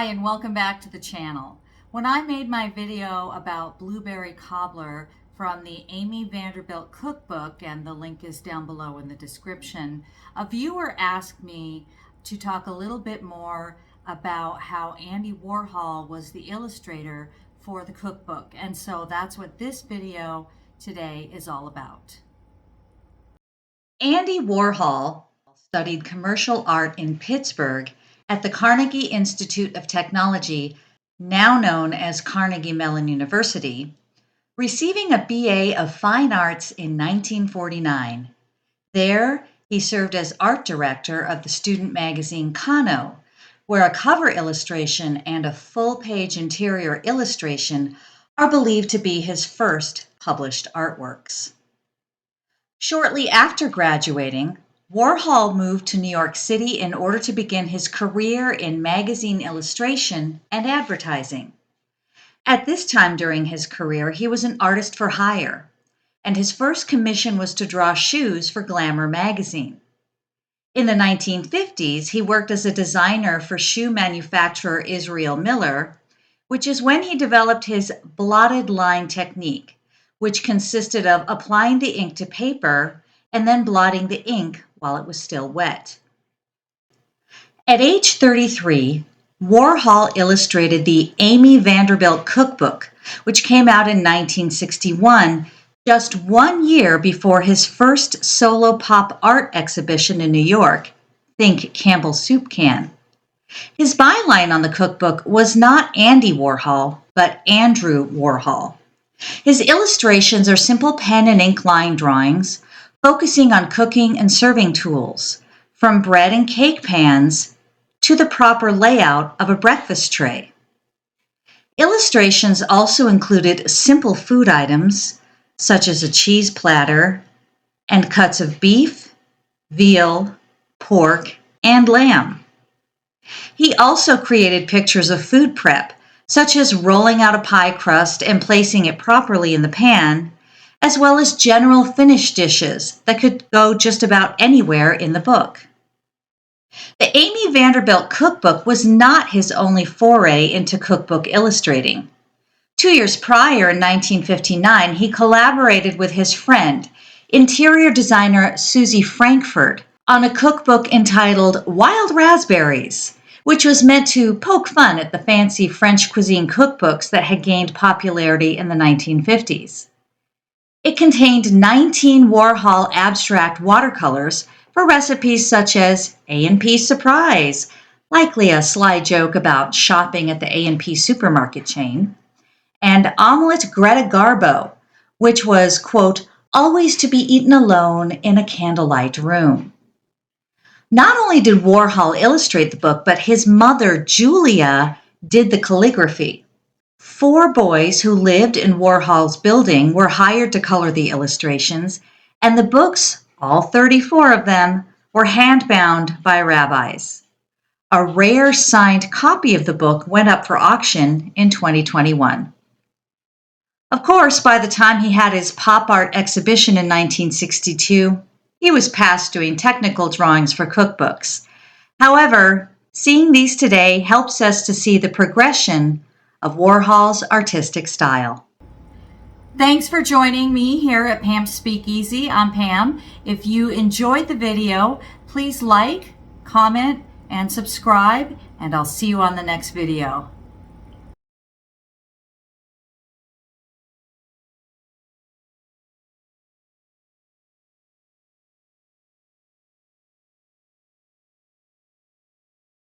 and welcome back to the channel. When I made my video about Blueberry Cobbler from the Amy Vanderbilt Cookbook, and the link is down below in the description, a viewer asked me to talk a little bit more about how Andy Warhol was the illustrator for the cookbook. And so that's what this video today is all about. Andy Warhol studied commercial art in Pittsburgh at the Carnegie Institute of Technology, now known as Carnegie Mellon University, receiving a BA of Fine Arts in 1949. There, he served as art director of the student magazine Kano, where a cover illustration and a full-page interior illustration are believed to be his first published artworks. Shortly after graduating, Warhol moved to New York City in order to begin his career in magazine illustration and advertising. At this time during his career, he was an artist for hire, and his first commission was to draw shoes for Glamour magazine. In the 1950s, he worked as a designer for shoe manufacturer Israel Miller, which is when he developed his blotted line technique, which consisted of applying the ink to paper and then blotting the ink while it was still wet. At age 33, Warhol illustrated the Amy Vanderbilt Cookbook, which came out in 1961, just 1 year before his first solo pop art exhibition in New York, think Campbell's Soup Can. His byline on the cookbook was not Andy Warhol, but Andrew Warhol. His illustrations are simple pen and ink line drawings, focusing on cooking and serving tools, from bread and cake pans to the proper layout of a breakfast tray. Illustrations also included simple food items, such as a cheese platter and cuts of beef, veal, pork, and lamb. He also created pictures of food prep, such as rolling out a pie crust and placing it properly in the pan, as well as general finished dishes that could go just about anywhere in the book. The Amy Vanderbilt Cookbook was not his only foray into cookbook illustrating. 2 years prior, in 1959, he collaborated with his friend, interior designer Susie Frankfurt, on a cookbook entitled Wild Raspberries, which was meant to poke fun at the fancy French cuisine cookbooks that had gained popularity in the 1950s. It contained 19 Warhol abstract watercolors for recipes such as A&P Surprise, likely a sly joke about shopping at the A&P supermarket chain, and Omelette Greta Garbo, which was, quote, always to be eaten alone in a candlelight room. Not only did Warhol illustrate the book, but his mother, Julia, did the calligraphy. 4 boys who lived in Warhol's building were hired to color the illustrations, and the books, all 34 of them, were hand-bound by rabbis. A rare signed copy of the book went up for auction in 2021. Of course, by the time he had his pop art exhibition in 1962, he was past doing technical drawings for cookbooks. However, seeing these today helps us to see the progression of Warhol's artistic style. Thanks for joining me here at Pam's Speakeasy. I'm Pam. If you enjoyed the video, please like, comment, and subscribe, and I'll see you on the next video.